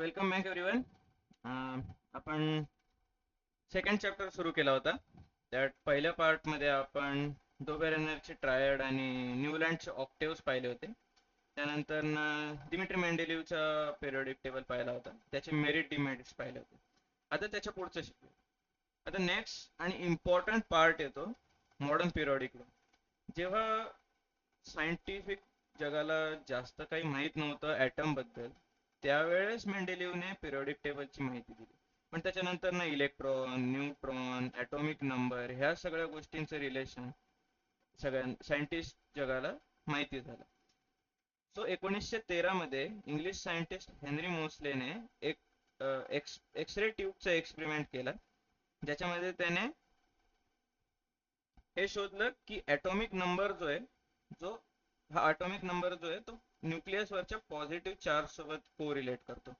Welcome back everyone. आपण second chapter सुरू केला होता. त्यात पहिल्या पार्टमध्ये आपण डोबेरेनरचे ट्रायड आणि न्यूलँडचे ऑक्टेव्स पाहिले होते. त्यानंतर दिमित्री मेंडेलिव्हचा पिरियोडिक टेबल पाहिला होता, त्याचे मेरिट डिमेरिट्स पाहिले होते. आता त्याच्या पुढचं शिकू. आता नेक्स्ट आणि इम्पॉर्टंट पार्ट येतो मॉडर्न पिरियोडिक लॉ. जेव्हा सायंटिफिक जगाला जास्त काही माहीत नव्हतं ॲटम बद्दल, त्यावेळेस मेंडेलिव्हने पिरियोडिक टेबलची माहिती दिली. पण त्याच्यानंतर ना इलेक्ट्रॉन, न्यूट्रॉन, ॲटॉमिक नंबर ह्या सगळ्या गोष्टींचं रिलेशन सगळ्या सायंटिस्ट जगाला माहिती झालं. सो 1913 मध्ये इंग्लिश सायंटिस्ट हेनरी मोसलेने एक एक्स रे ट्यूबचा एक्सपेरिमेंट केला, ज्याच्यामध्ये त्याने हे शोधलं की ॲटॉमिक नंबर जो आहे, जो हा ॲटॉमिक नंबर जो आहे तो न्यूक्लियसवरच्या पॉझिटिव्ह चार्ज सोबत कोरिलेट करतो.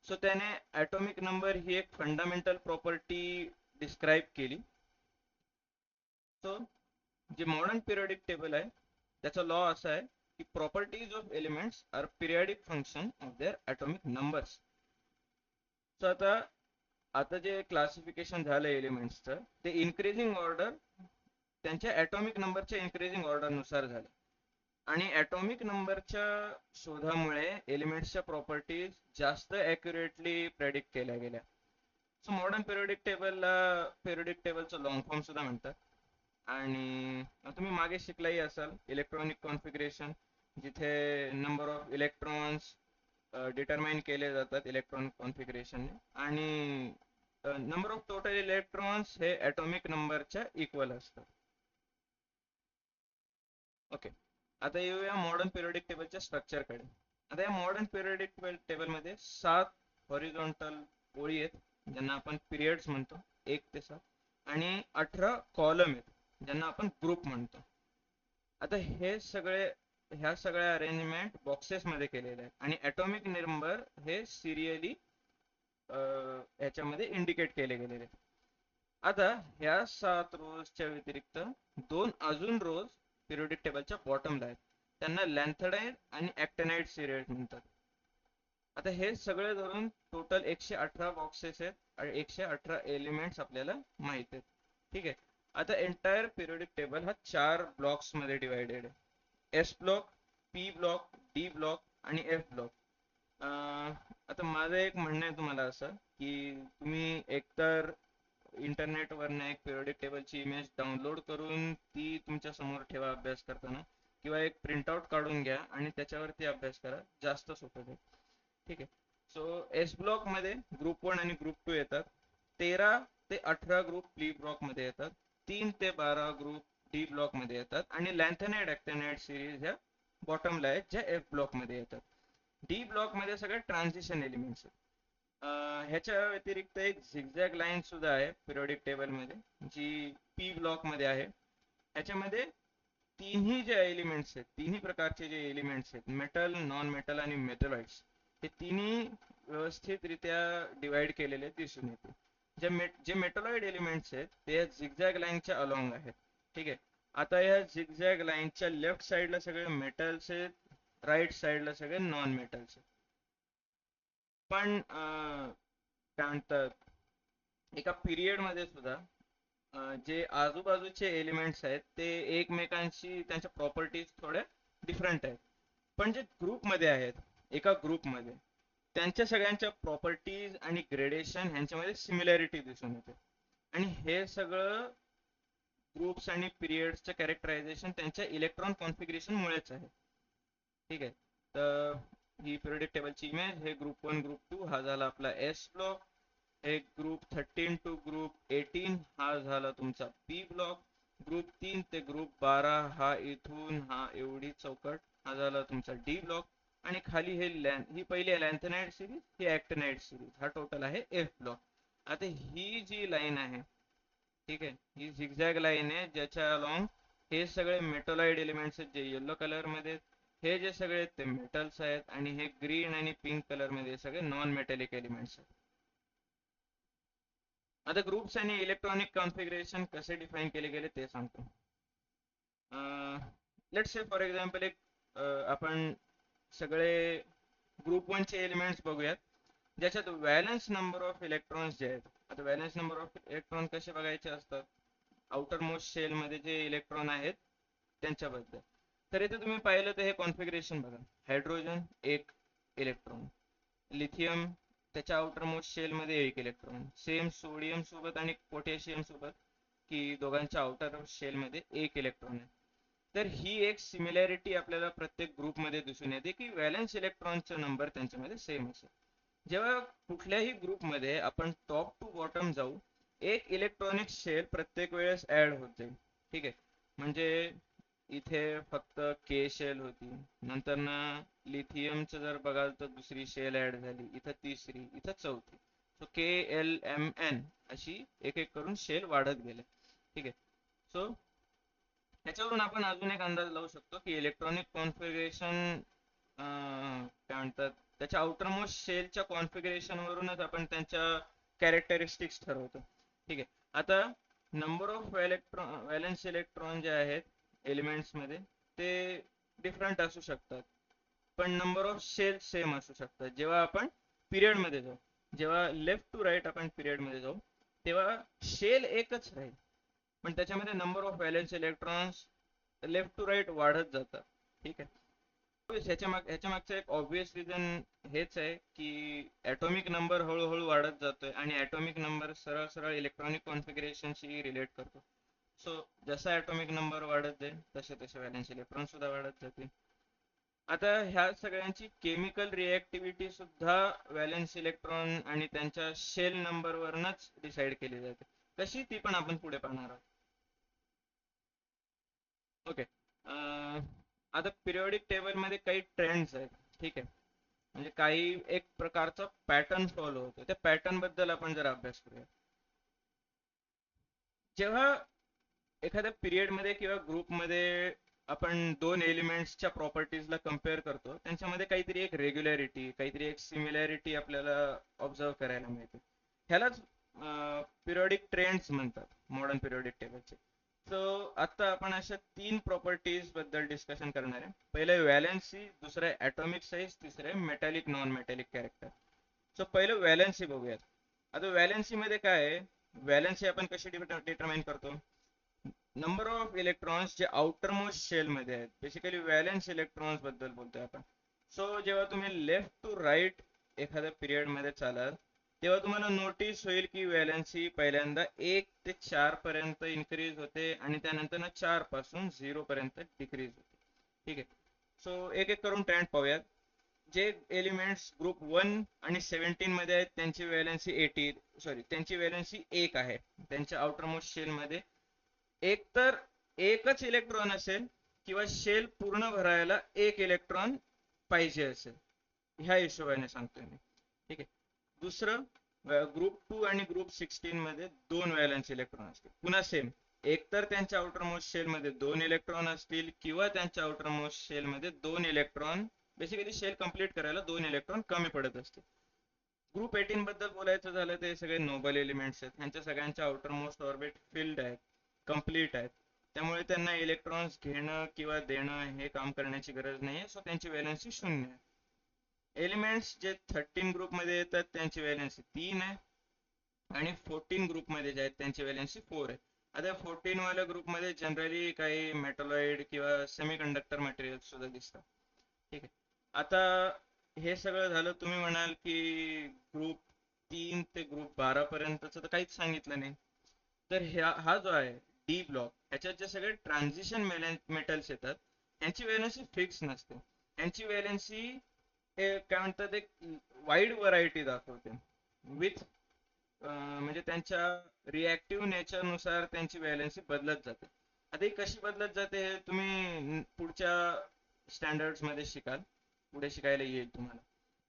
सो त्याने ॲटॉमिक नंबर ही एक फंडामेंटल प्रॉपर्टी डिस्क्राईब केली. सो जे मॉडर्न पिरियोडिक टेबल आहे त्याचा लॉ असा आहे की properties of elements are periodic function of their atomic numbers. So आता आता जे क्लासिफिकेशन झालं एलिमेंट्सचं ते इन्क्रीजिंग ऑर्डर त्यांच्या ॲटॉमिक नंबरच्या इन्क्रीजिंग ऑर्डरनुसार झालं. आणि ॲटॉमिक नंबरच्या शोधामुळे एलिमेंट्सच्या प्रॉपर्टीज जास्त ॲक्युरेटली प्रेडिक्ट केल्या गेल्या. सो मॉडर्न पिरियोडिक टेबलला पिरियोडिक टेबलचं लॉंग फॉर्म सुद्धा म्हणतात. आणि तुम्ही मागे शिकलाही असाल इलेक्ट्रॉनिक कॉन्फिगरेशन, जिथे नंबर ऑफ इलेक्ट्रॉन्स डिटरमाइन केले जातात इलेक्ट्रॉनिक कॉन्फिगरेशनने, आणि नंबर ऑफ टोटल इलेक्ट्रॉन्स हे ॲटॉमिक नंबरच्या इक्वल असतात. ओके, आता येऊया मॉडर्न पिरियोडिक टेबलच्या स्ट्रक्चरकडे. आता या मॉडर्न पिरियोडिक टेबलमध्ये 7 हॉरिझॉन्टल ओळी आहेत, ज्यांना आपण पिरियड्स म्हणतो, 1 ते 7, आणि 18 कॉलम आहेत, ज्यांना आपण ग्रुप म्हणतो. आता ह्या सगळ्या अरेंजमेंट बॉक्सेसमध्ये केलेल्या आहेत आणि ॲटॉमिक नंबर हे सिरियली ह्याच्यामध्ये इंडिकेट केले गेलेले आहेत. आता ह्या 7 रोजच्या व्यतिरिक्त 2 अजून रोज पिरियोडिक टेबलच्या बॉटमला आहेत, त्यांना लॅन्थडाईन आणि ॲक्टिनाइड सिरियल म्हणतात. आता हे सगळे धरून टोटल 118 बॉक्सेस आहेत आणि 118 एलिमेंट्स आपल्याला माहित आहेत. ठीक आहे. आता एंटायर पिरियोडिक टेबल हा 4 ब्लॉक्स मध्ये डिवायडेड आहे. S block, P block, D block आणि एफ ब्लॉक. आता माझं एक म्हणणं आहे तुम्हाला असं की तुम्ही एकतर इंटरनेटवरनं एक पिरियोडिक टेबलची इमेज डाउनलोड करून ती तुमच्या समोर ठेवा अभ्यास करताना, किंवा एक प्रिंटआउट काढून घ्या आणि त्याच्यावरती अभ्यास करा, जास्त सोपं जाईल. ठीक आहे. सो एस ब्लॉक मध्ये ग्रुप 1 आणि ग्रुप 2 येतात. 13 ते 18 ग्रुप पी ब्लॉक मध्ये येतात. 3 ते 12 ग्रुप डी ब्लॉक मध्ये येतात आणि लॅन्थेनाइड ॲक्टिनाइड सिरीज ह्या बॉटमला आहेत, ज्या एफ ब्लॉक मध्ये येतात. डी ब्लॉक मध्ये सगळे ट्रान्झिशन एलिमेंट्स आहेत. ह्याच्या व्यतिरिक्त एक झिगझॅग लाईन सुद्धा आहे पिरियोडिक टेबल मध्ये, जी पी ब्लॉक मध्ये आहे. ह्याच्यामध्ये तिन्ही जे एलिमेंट्स आहेत, तिन्ही प्रकारचे जे एलिमेंट्स आहेत, मेटल, नॉन मेटल आणि मेटलॉइड्स, हे तिन्ही व्यवस्थितरित्या डिवाइड केलेले दिसून येते. जे मेटलॉइड एलिमेंट्स आहेत ते झिगझॅग लाईनच्या अलॉंग आहेत. ठीक आहे. आता या झिगझॅग लाईनच्या लेफ्ट साईडला सगळे मेटल्स आहेत, राईट साईडला सगळे नॉन मेटल्स आहेत. पण काय म्हणतात, एका पिरियड मध्ये सुद्धा जे आजूबाजूचे एलिमेंट्स आहेत ते एकमेकांशी त्यांच्या प्रॉपर्टीज थोड्या डिफरंट आहेत. पण जे ग्रुपमध्ये आहेत, एका ग्रुपमध्ये, त्यांच्या सगळ्यांच्या प्रॉपर्टीज आणि ग्रेडेशन ह्यांच्यामध्ये सिमिलॅरिटी दिसून येते. आणि हे सगळं ग्रुप्स आणि पिरियड्सचं कॅरेक्टरायझेशन त्यांच्या इलेक्ट्रॉन कॉन्फिगरेशनमुळेच आहे. ठीक आहे. तर ही पिरियोडिक टेबलची इमेज, हे ग्रुप 1 ग्रुप 2 हा झाला आपला एस ब्लॉक, एक ग्रुप 13 टू ग्रुप 18 हा झाला तुमचा पी ब्लॉक, ग्रुप 3 ते ग्रुप 12 हा इथून हा एवढी चौकट हा झाला तुमचा डी ब्लॉक, आणि खाली ही पहिली आहे लॅन्थेनाइड सिरीज, ही ॲक्टिनाइड सिरीज, हा टोटल आहे एफ ब्लॉक. आता ही जी लाईन आहे, ठीक आहे, ही झिगझॅग लाईन आहे ज्याच्या अलॉंग हे सगळे मेटॉलॉइड एलिमेंट्स आहेत, जे येलो कलर मध्ये, हे जे सगळे आहेत ते मेटल्स आहेत, आणि हे ग्रीन आणि पिंक कलर मध्ये सगळे नॉन मेटॅलिक एलिमेंट्स आहेत. आता ग्रुप्स आणि इलेक्ट्रॉनिक कॉन्फिगरेशन कसे डिफाइन केले गेले ते सांगतो. लेट्स से फॉर एक्झाम्पल एक आपण सगळे ग्रुप 1 चे एलिमेंट्स बघूयात. ज्याच्यात व्हॅलन्स नंबर ऑफ इलेक्ट्रॉन्स जे आहेत. आता व्हॅलन्स नंबर ऑफ इलेक्ट्रॉन कसे बघायचे असतात, आउटर मोस्ट शेल मध्ये जे इलेक्ट्रॉन आहेत त्यांच्याबद्दल. तर इथे तुम्ही पाहिलं तर हे कॉन्फिगरेशन बघा, हायड्रोजन एक इलेक्ट्रॉन, लिथियम त्याच्या आउटर मोस्ट शेल मध्ये एक इलेक्ट्रॉन, सेम सोडियम सोबत आणि पोटॅशियम सोबत, की दोघांच्या आउटर शेल मध्ये एक इलेक्ट्रॉन आहे. तर ही एक सिमिलॅरिटी आपल्याला प्रत्येक ग्रुपमध्ये दिसून येते की व्हॅलन्स इलेक्ट्रॉनचा नंबर त्यांच्यामध्ये सेम असेल. जेव्हा कुठल्याही ग्रुपमध्ये आपण टॉप टू बॉटम जाऊ, एक इलेक्ट्रॉनिक शेल प्रत्येक वेळेस ऍड होत जाईल. ठीक आहे, म्हणजे इथे फक्त के शेल होती, नंतर ना लिथियमचं जर बघाल तर दुसरी शेल ऍड झाली, इथं तिसरी, इथं चौथी. सो के एल एम एन अशी एक एक करून शेल वाढत गेले. ठीक आहे. सो त्याच्यावरून आपण अजून एक अंदाज लावू शकतो की इलेक्ट्रॉनिक कॉन्फिगरेशन काय म्हणतात, त्याच्या आउटरमोस्ट शेलच्या कॉन्फिगरेशन वरूनच आपण त्यांच्या कॅरेक्टरिस्टिक्स ठरवतो. ठीक आहे. आता नंबर ऑफ व्हॅलेन्स इलेक्ट्रॉन जे आहेत एलिमेंट्स मध्ये ते डिफरंट असू शकतात, पण नंबर ऑफ शेल सेम असू शकतात. जेव्हा आपण पिरियड मध्ये जाऊ, जेव्हा लेफ्ट टू राईट आपण पिरियड मध्ये जाऊ, तेव्हा शेल एकच राहील, पण त्याच्यामध्ये number of valence electrons left to right वाढत जातात. ठीक आहे. ह्याच्या मागचं एक ऑब्विस रिझन हेच आहे की ॲटॉमिक नंबर हळूहळू वाढत जातोय आणि ॲटॉमिक नंबर सरळ सरळ इलेक्ट्रॉनिक कॉन्फिगरेशनशी रिलेट करतो. सो जसा ॲटॉमिक नंबर वाढत जाईल तसे तसे व्हॅलेन्स इलेक्ट्रॉन सुद्धा वाढत जातील. आता ह्या सगळ्यांची केमिकल रिएक्टिव्हिटी सुद्धा व्हॅलेन्स इलेक्ट्रॉन आणि त्यांच्या शेल नंबर वरनच डिसाईड केली जाते. कशी ती पण आपण पुढे पाहणार आहोत. ओके. आता पिरियोडिक टेबल मध्ये काही ट्रेंड्स आहेत. ठीक आहे, म्हणजे काही एक प्रकारचा पॅटर्न फॉलो होतो, त्या पॅटर्न बद्दल आपण जर अभ्यास करूया. जेव्हा एखाद्या पिरियड मध्ये किंवा ग्रुप मध्ये आपण दोन एलिमेंट्सच्या प्रॉपर्टीजला कम्पेअर करतो, त्यांच्यामध्ये काहीतरी एक रेग्युलॅरिटी, काहीतरी एक सिमिलॅरिटी आपल्याला ऑब्झर्व करायला मिळते. ह्यालाच पिरियोडिक ट्रेंड्स म्हणतात मॉडर्न पिरियोडिक टेबलचे. सो आता आपण अशा तीन प्रॉपर्टीज बद्दल डिस्कशन करणार आहे. पहिलं व्हॅलेन्सी, दुसरं ॲटॉमिक साईज, तिसरं आहे metallic non metallic character. So पहिलं व्हॅलेन्सी बघूयात. आता व्हॅलेन्सी मध्ये काय आहे, व्हॅलेन्सी आपण कशी डिटरमाइन करतो, नंबर ऑफ इलेक्ट्रॉन्स जे आउटर मोस्ट शेल मध्ये आहेत, बेसिकली व्हॅलेन्स इलेक्ट्रॉन्स बद्दल बोलतोय आपण. सो जेव्हा तुम्ही लेफ्ट टू राईट एखाद्या पिरियड मध्ये चालाल, तेव्हा तुम्हाला नोटीस होईल की व्हॅलेन्सी पहिल्यांदा 1 ते 4 पर्यंत इन्क्रीज होते आणि त्यानंतर ना 4 पासून 0 पर्यंत डिक्रीज होते. ठीक आहे. सो एक एक करून ट्रेंड पाहूयात. जे एलिमेंट्स ग्रुप 1 आणि 17 मध्ये आहेत त्यांची व्हॅलेन्सी 80, सॉरी त्यांची व्हॅलेन्सी 1 आहे. त्यांच्या आउटर मोस्ट शेल मध्ये एक तर एकच इलेक्ट्रॉन असेल किंवा शेल पूर्ण भरायला एक इलेक्ट्रॉन पाहिजे असेल, ह्या हिशोबाने सांगतोय मी. ठीक आहे. दुसरं, ग्रुप 2 आणि ग्रुप 16 मध्ये दोन व्हॅलन्स इलेक्ट्रॉन असतील. पुन्हा सेम, एक तर त्यांच्या आउटर मोस्ट शेल मध्ये दोन इलेक्ट्रॉन असतील किंवा त्यांच्या आउटर मोस्ट शेल मध्ये दोन इलेक्ट्रॉन, बेसिकली शेल कंप्लीट करायला दोन इलेक्ट्रॉन कमी पडत असतील. ग्रुप 18 बद्दल बोलायचं झालं ते सगळे नोबल एलिमेंट्स आहेत, ह्यांच्या सगळ्यांच्या आउटर मोस्ट ऑर्बिट फिल्ड आहेत, कंप्लीट आहेत, त्यामुळे त्यांना इलेक्ट्रॉन्स घेणं किंवा देणं हे काम करण्याची गरज नाही आहे. सो त्यांची व्हॅलेन्सी 0 आहे. एलिमेंट्स जे 13 ग्रुप मध्ये येतात त्यांची व्हॅलेन्सी 3 आहे आणि 14 ग्रुप मध्ये जे आहेत त्यांची व्हॅलेन्सी 4 आहे. आता 14 वाल्या ग्रुप मध्ये जनरली काही मेटॉलॉइड किंवा सेमीकंडक्टर मटेरियल सुद्धा दिसतात. ठीक आहे. आता हे सगळं झालं, तुम्ही म्हणाल की ग्रुप 3 ते ग्रुप 12 पर्यंतच तर काहीच सांगितलं नाही. तर हा जो आहे डी ब्लॉक, ह्याच्यात जे सगळे ट्रान्झिशन मेटल्स येतात यांची व्हॅलेन्सी फिक्स नसते. यांची व्हॅलेन्सी काय म्हणतात एक वाईड व्हरायटी दाखवते विथ, म्हणजे त्यांच्या रिॲक्टिव्ह नेचरनुसार त्यांची व्हॅलेन्सी बदलत जाते. आता ही कशी बदलत जाते हे तुम्ही पुढच्या स्टँडर्ड्स मध्ये शिकाल, पुढे शिकायला येईल तुम्हाला.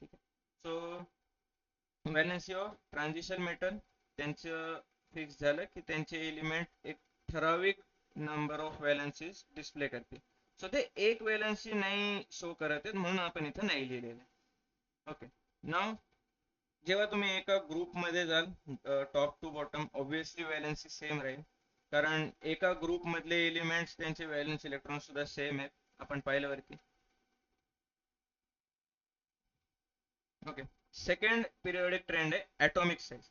ठीक आहे. So valency of transition metal, त्यांचं फिक्स झालं की त्यांचे एलिमेंट एक ठराविक नंबर ऑफ व्हॅलेन्सीज डिस्प्ले करते. सो ते एक व्हॅलेन्सी नाही शो करत आहेत म्हणून आपण इथं नाही लिहिलेलं. ओके. नाव जेव्हा तुम्ही एका ग्रुपमध्ये जाल top to bottom, obviously valency same राहील, कारण एका ग्रुप मधले एलिमेंट्स त्यांचे व्हॅलेन्स इलेक्ट्रॉन सुद्धा सेम आहेत, आपण पाहिलं वरती. ओके. सेकंड पिरियोडिक ट्रेंड आहे ॲटॉमिक साईज.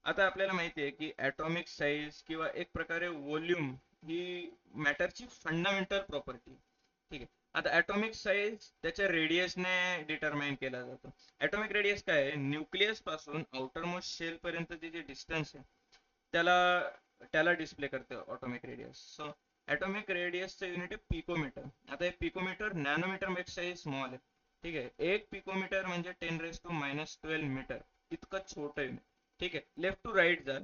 आता आपल्याला माहिती आहे की ॲटॉमिक साईज किंवा एक प्रकारे व्हॉल्यूम ही मॅटरची फंडामेंटल प्रॉपर्टी. ठीक आहे. आता ॲटॉमिक साईज त्याच्या रेडियसने डिटरमाइन केला जातो. ॲटॉमिक रेडियस काय आहे, न्यूक्लियस पासून आउटर मोस्ट शेल पर्यंतची जी डिस्टन्स आहे त्याला त्याला डिस्प्ले करते ऑटोमिक रेडियस. सो ॲटॉमिक रेडियसचं युनिट आहे पिकोमीटर. आता हे पिकोमीटर नॅनोमीटर पेक्षाही स्मॉल आहे. ठीक आहे. एक पिकोमीटर म्हणजे 10⁻⁻12 मीटर इतकं छोटं आहे. ठीक आहे. लेफ्ट टू राईट जाल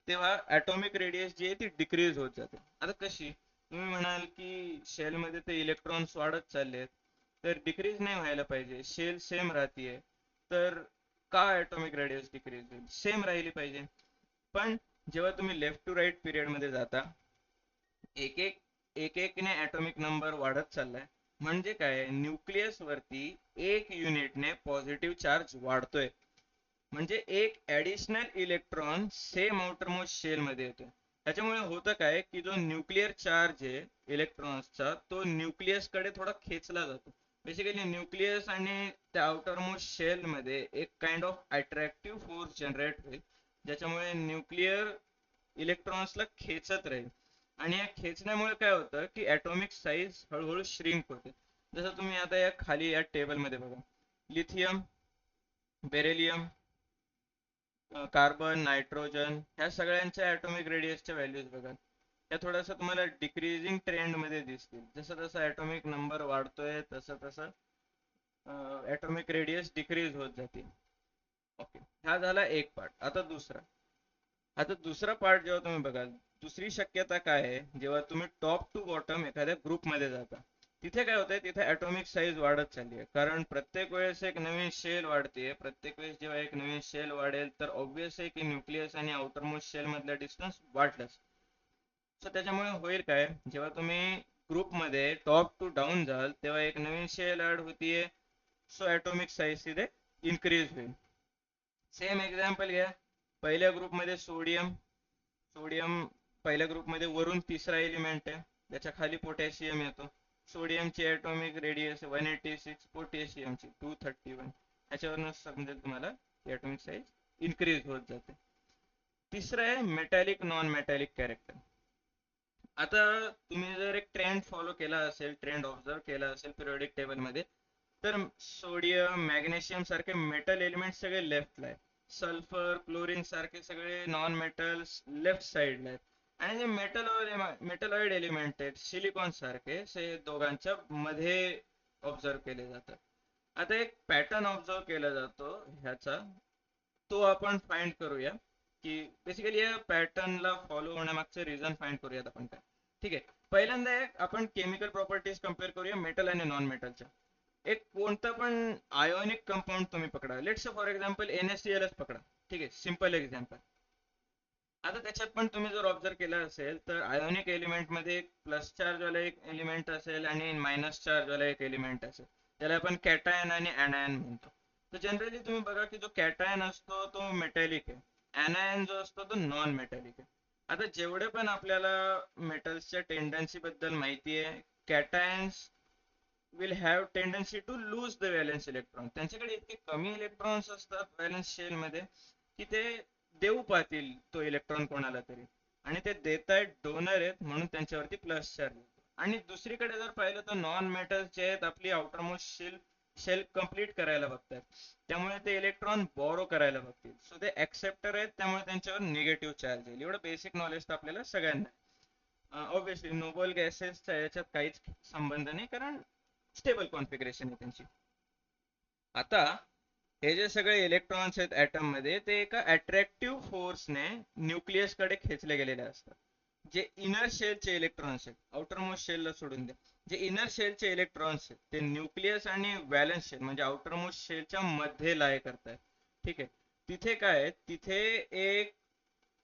तेव्हा ॲटॉमिक रेडियस जी आहे ती डिक्रीज होत जाते. आता कशी, तुम्ही म्हणाल की शेलमध्ये ते इलेक्ट्रॉन्स वाढत चालले आहेत, तर डिक्रीज नाही व्हायला पाहिजे, शेल सेम राहतीये, तर का ॲटॉमिक रेडियस डिक्रीज होईल, सेम राहिली पाहिजे. पण जेव्हा तुम्ही लेफ्ट टू राईट पिरियड मध्ये जाता, एक एक एक एकने ॲटॉमिक नंबर वाढत चाललाय, म्हणजे काय, न्यूक्लियस वरती एक युनिटने पॉझिटिव्ह चार्ज वाढतोय. म्हणजे एक additional electron same outermost shell मध्ये येतो. त्याच्यामुळे होतं काय की जो न्यूक्लिअर चार्ज आहे इलेक्ट्रॉन्सचा तो न्यूक्लियस कडे थोडा खेचला जातो. बेसिकली न्यूक्लियस आणि त्या आउटरमोस्ट शेल मध्ये एक kind of attractive force generate होईल, ज्याच्यामुळे न्यूक्लिअर इलेक्ट्रॉन्सला खेचत राहील. आणि या खेचण्यामुळे काय होतं की ॲटॉमिक साईज हळूहळू श्रिंक होते. जसं तुम्ही आता या खाली या टेबल मध्ये बघा, लिथियम, बेरिलियम, कार्बन, नायट्रोजन ह्या सगळ्यांच्या ॲटॉमिक रेडियसच्या व्हॅल्यूज बघा. त्या थोडंसं तुम्हाला डिक्रीजिंग ट्रेंड मध्ये दिसतील. जसं जसं ॲटॉमिक नंबर वाढतोय तसं तसं ॲटॉमिक रेडियस डिक्रीज होत जाते. ओके, हा झाला एक पार्ट. आता दुसरा पार्ट जेव्हा तुम्ही बघाल, दुसरी शक्यता काय आहे, जेव्हा तुम्ही टॉप टू बॉटम एखाद्या ग्रुपमध्ये जाता, तिथे काय होतंय, तिथे ॲटॉमिक साईज वाढत चालली आहे. कारण प्रत्येक वेळेस एक नवीन शेल वाढते. प्रत्येक वेळेस जेव्हा एक नवीन शेल वाढेल तर ऑब्विस आहे की न्यूक्लियस आणि आउटरमोस्ट शेल मधला डिस्टन्स वाढलाच. सो त्याच्यामुळे होईल काय, जेव्हा तुम्ही ग्रुपमध्ये टॉप टू डाऊन जाल तेव्हा एक नवीन शेल ऍड होतीये. सो ॲटॉमिक साईज तिथे इन्क्रीज होईल. सेम एक्झाम्पल घ्या, पहिल्या ग्रुपमध्ये सोडियम. सोडियम पहिल्या ग्रुपमध्ये वरून तिसरा एलिमेंट आहे, त्याच्या खाली पोटॅशियम येतो. सोडियमची ॲटॉमिक रेडियस 186, पोटॅशियमची 231. ह्याच्यावरून समजेल तुम्हाला ॲटॉमिक साईज इन्क्रीज होत जाते. तिसरं आहे मेटॅलिक नॉन मेटॅलिक कॅरेक्टर. आता तुम्ही जर एक ट्रेंड फॉलो केला असेल, ट्रेंड ऑब्झर्व केला असेल पिरियोडिक टेबल मध्ये, तर सोडियम, मॅग्नेशियम सारखे मेटल एलिमेंट सगळे लेफ्टला आहेत. सल्फर, क्लोरीन सारखे सगळे नॉन मेटल्स लेफ्ट साइडला आहेत. आणि जे मेटलॉइड एलिमेंट आहेत सिलिकॉन सारखे से दोघांच्या मध्ये ऑब्झर्व केले जातात. आता एक पॅटर्न ऑब्झर्व केला जातो ह्याचा, तो आपण फाइंड करूया. की बेसिकली या पॅटर्नला फॉलो होण्यामागचे रिझन फाइंड करूयात आपण काय. ठीक आहे. पहिल्यांदा एक आपण केमिकल प्रॉपर्टीज कम्पेअर करूया मेटल आणि नॉन मेटलच्या. एक कोणतं पण आयोनिक कंपाऊंड तुम्ही पकडा, लेट्स फॉर एक्झाम्पल NaCl पकडा. ठीक आहे, सिंपल एक्झाम्पल. आता त्याच्यात पण तुम्ही जर ऑब्झर्व केलं असेल तर आयोनिक एलिमेंट मध्ये एक प्लस चार्ज वाला एक एलिमेंट असेल आणि मायनस चार्ज वाला एक एलिमेंट असेल. त्याला आपण कॅटायन आणि ऍनायन म्हणतो. तर जनरली तुम्ही बघा की जो कॅटायन असतो तो मेटॅलिक आहे, ऍनायन जो असतो तो नॉन मेटॅलिक आहे. आता जेवढे पण आपल्याला मेटल्सच्या टेंडन्सी बद्दल माहिती आहे, cations will have tendency to lose the valence electron. त्यांच्याकडे इतके कमी इलेक्ट्रॉन्स असतात व्हॅलेन्स शेल मध्ये की ते देऊ पाहतील तो इलेक्ट्रॉन कोणाला तरी. आणि ते देत आहेत, डोनर आहेत, म्हणून त्यांच्यावरती प्लस चार्ज. आणि दुसरीकडे जर पाहिलं तर नॉन मेटल्सचे आहेत, आपली आउटरमोस्ट शेल शेल कंप्लीट करायला बघतात, त्यामुळे ते इलेक्ट्रॉन बोरो करायला बघतील. सो ते ऍक्सेप्टर आहेत, त्यामुळे त्यांच्यावर निगेटिव्ह चार्ज येईल. एवढं बेसिक नॉलेज तर आपल्याला सगळ्यांना. ऑब्विसली नोबल गॅसेसच्या याच्यात काहीच संबंध नाही, कारण स्टेबल कॉन्फिगरेशन आहे त्यांची. आता हे जे सगळे इलेक्ट्रॉन्स आहेत ऍटम मध्ये, ते एका अट्रॅक्टिव्ह फोर्सने न्यूक्लियस कडे खेचले गेलेले असतात. जे इनर शेलचे इलेक्ट्रॉन्स आहेत, आउटर मोस्ट शेलला सोडून द्या, जे इनर शेलचे इलेक्ट्रॉन्स आहेत ते न्यूक्लियस आणि व्हॅलन्स शेल म्हणजे आउटर मोस्ट शेलच्या मध्ये लाय करतात. ठीक आहे. तिथे काय आहे, तिथे एक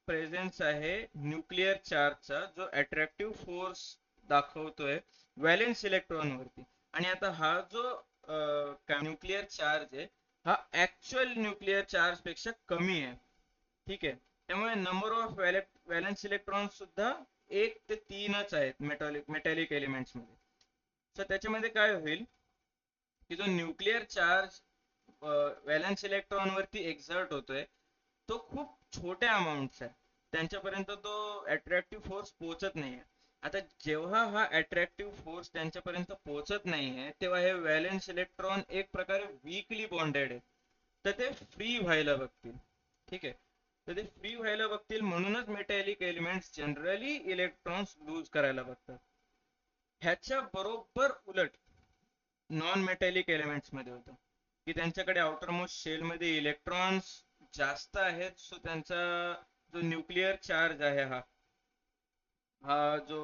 प्रेझेन्स आहे न्यूक्लिअर चार्जचा, जो अट्रॅक्टिव्ह फोर्स दाखवतोय व्हॅलेन्स इलेक्ट्रॉन वरती. आणि आता हा जो न्यूक्लिअर चार्ज आहे, हा ऍक्च्युअल न्यूक्लिअर चार्ज पेक्षा कमी आहे. ठीक आहे. त्यामुळे नंबर ऑफ व्हॅलेन्स इलेक्ट्रॉन सुद्धा 1 ते 3च आहेत मेटॅलिक एलिमेंट्स मध्ये. तर त्याच्यामध्ये काय होईल की जो न्यूक्लिअर चार्ज व्हॅलेन्स इलेक्ट्रॉन वरती एक्झर्ट होतोय तो खूप छोट्या अमाऊंटचा आहे. त्यांच्यापर्यंत तो अट्रॅक्टिव्ह फोर्स पोहोचत नाहीये. आता जेव्हा हा अट्रॅक्टिव्ह फोर्स त्यांच्यापर्यंत पोहोचत नाहीये तेव्हा हे व्हॅलेन्स इलेक्ट्रॉन एक प्रकारे वीकली बॉन्डेड आहे. तर ते फ्री व्हायला बघतील. ठीक आहे. तर ते फ्री व्हायला बघतील म्हणूनच metallic elements generally electrons loose करायला बघतात. ह्याच्या बरोबर उलट नॉन मेटॅलिक एलिमेंट्स मध्ये होतं की त्यांच्याकडे आउटर मोस्ट शेल मध्ये इलेक्ट्रॉन्स जास्त आहेत. सो त्यांचा जो न्यूक्लिअर चार्ज आहे हा जो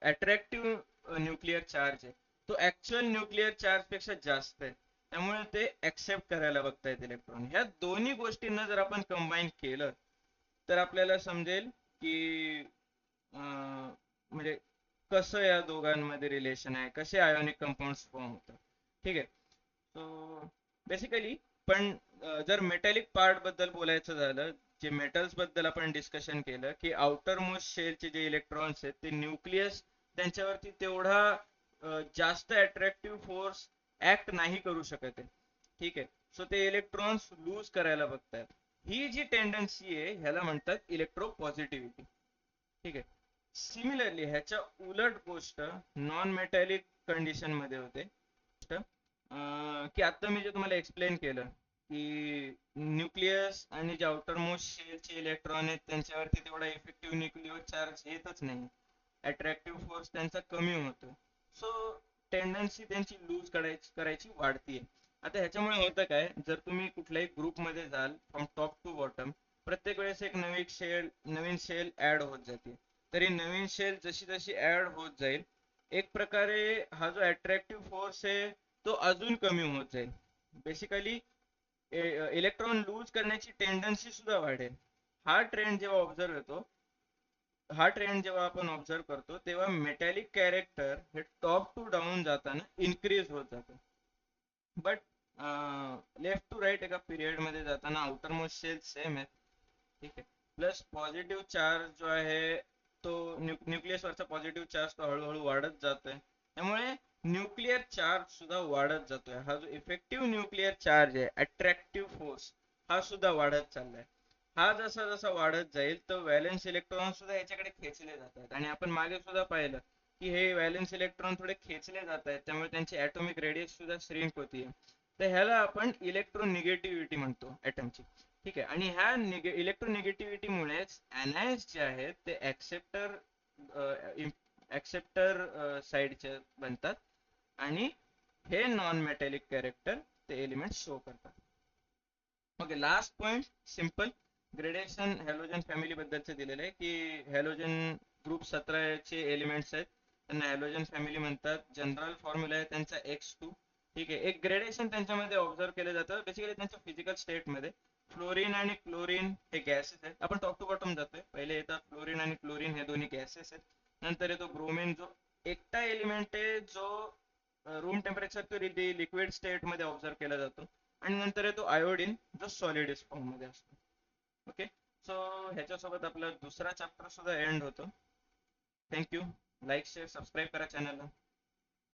अट्रॅक्टिव्ह न्यूक्लिअर चार्ज आहे तो ऍक्च्युअल न्यूक्लिअर चार्ज पेक्षा जास्त आहे. त्यामुळे ते ऍक्सेप्ट करायला बघतायत इलेक्ट्रॉन. ह्या दोन्ही गोष्टींना जर आपण कंबाईन केलं तर आपल्याला समजेल की म्हणजे कसं या दोघांमध्ये रिलेशन आहे, कसे आयोनिक कंपाऊंड्स फॉर्म होतात. ठीक आहे. सो बेसिकली पण जर मेटॅलिक पार्ट बद्दल बोलायचं झालं, जे मेटल्स बद्दल आपण डिस्कशन केलं की आउटर मोस्ट शेलचे जे इलेक्ट्रॉन्स आहेत ते न्यूक्लियस त्यांच्यावरती तेवढा जास्त अट्रॅक्टिव्ह फोर्स ऍक्ट नाही करू शकत आहे. ठीक आहे. सो ते इलेक्ट्रॉन्स लूज करायला बघतात. ही जी टेंडन्सी आहे ह्याला म्हणतात इलेक्ट्रोपॉझिटिव्हिटी. ठीक आहे. सिमिलरली ह्याच्या उलट गोष्ट नॉन मेटॅलिक कंडिशन मध्ये होते. की आता मी जे तुम्हाला एक्सप्लेन केलं की न्यूक्लियस आणि जे आउटर मोस्ट शेलचे इलेक्ट्रॉन आहेत त्यांच्यावरती तेवढा इफेक्टिव्ह न्यूक्लिअर चार्ज येतच नाही. अट्रॅक्टिव्ह फोर्स त्यांचा कमी होतो. सो टेंडन्सी त्यांची लूज करायची वाढतीये. आता ह्याच्यामुळे होतं काय, जर तुम्ही कुठल्याही ग्रुपमध्ये जाल फ्रॉम टॉप टू बॉटम प्रत्येक वेळेस एक नवीन शेल ऍड होत जाते. तरी नवीन शेल जशी जशी ऍड होत जाईल एक प्रकारे हा जो अट्रॅक्टिव्ह फोर्स आहे तो अजून कमी होत जाईल. बेसिकली इलेक्ट्रॉन लूज करण्याची टेंडन्सी सुद्धा वाढेल. हा ट्रेंड जेव्हा ऑब्झर्व होतो हा ट्रेंड जेव्हा आपण ऑब्झर्व करतो तेव्हा मेटॅलिक कॅरेक्टर हे टॉप टू डाऊन जाताना इन्क्रीज होत जातं. बट लेफ्ट टू राईट एका पिरियड मध्ये जाताना आउटर मोस्ट शेल सेम आहे. ठीक आहे. प्लस पॉझिटिव्ह चार्ज जो आहे तो न्यूक्लियस वरचा पॉझिटिव्ह चार्ज तो हळूहळू वाढत जातोय. त्यामुळे न्यूक्लिअर चार्ज सुद्धा वाढत जातोय. हा जो इफेक्टिव्ह न्यूक्लिअर चार्ज आहे अट्रॅक्टिव्ह फोर्स हा सुद्धा वाढत चाललाय. हा जसा जसा वाढत जाईल तर व्हॅलेन्स इलेक्ट्रॉन सुद्धा याच्याकडे खेचले जातात. आणि आपण मागे सुद्धा पाहिलं की हे व्हॅलेन्स इलेक्ट्रॉन थोडे खेचले जात आहेत त्यामुळे त्यांची ऍटॉमिक रेडियस सुद्धा श्रिंक होतीये. तर ह्याला आपण इलेक्ट्रोनिगेटिव्हिटी म्हणतो ऍटमची. ठीक आहे. आणि ह्या इलेक्ट्रोनिगेटिव्हिटी मुळेच अनायन्स जे आहेत ते ऍक्सेप्टर साइडचे बनतात आणि हे नॉन मेटॅलिक कॅरेक्टर ते एलिमेंट शो करतात. Okay. Last point simple gradation halogen family बद्दलचे दिलेले आहे की हॅलोजन ग्रुप 17 चे एलिमेंट्स आहेत त्यांना हॅलोजन फॅमिली म्हणतात. जनरल फॉर्म्युला आहे त्यांचा X2. ठीक आहे. एक ग्रेडेशन त्यांच्यामध्ये ऑब्झर्व केलं जातं बेसिकली त्यांच्या फिजिकल स्टेटमध्ये. फ्लोरीन आणि क्लोरीन हे गॅसेस आहेत. आपण टॉप टू बॉटम जातोय. पहिले येतात फ्लोरीन आणि क्लोरीन हे दोन्ही गॅसेस आहेत. नंतर येतो ब्रोमीन जो एकटा एलिमेंट आहे जो रूम टेम्परेचर लिक्विड स्टेट मध्ये ऑब्झर्व केला जातो. आणि नंतर येतो आयोडीन जो सॉलिड फॉर्म मध्ये असतो. ओके. सो ह्याच्यासोबत आपला दुसरा चॅप्टर सुद्धा एंड होतो. थँक्यू. लाईक शेअर सबस्क्राईब करा चॅनलला.